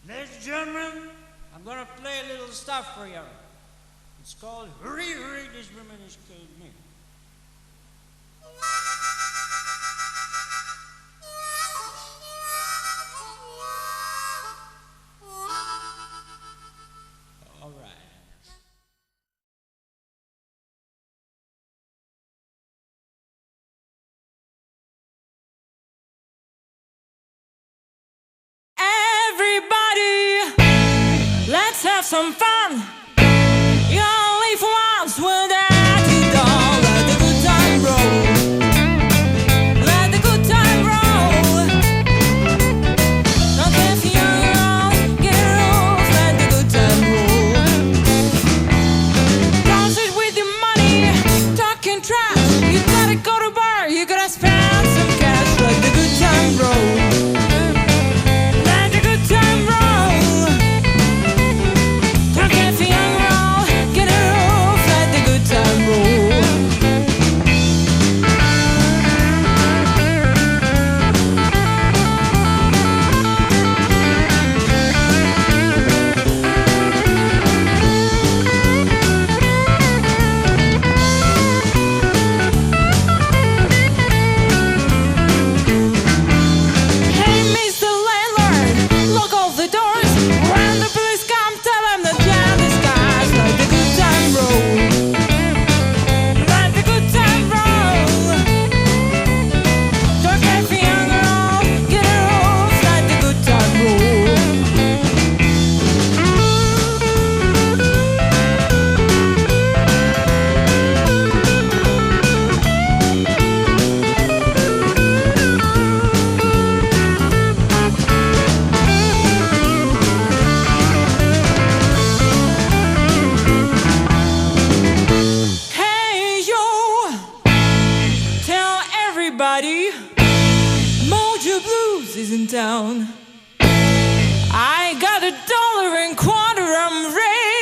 Ladies and gentlemen, I'm gonna play a little stuff for you. It's called Hurry, Hurry, This Woman Is Killing Me. All right. Everybody, let's have some fun. You only live once, will that you don't let the good time roll. Let the good time roll. Don't get young and old, get old, let the good time roll. Don't sit with your money, talking trash. You gotta go to bar, you gotta spend some cash. Let the good time roll. Everybody, Mojo Blues is in town. I got $1.25, I'm ready.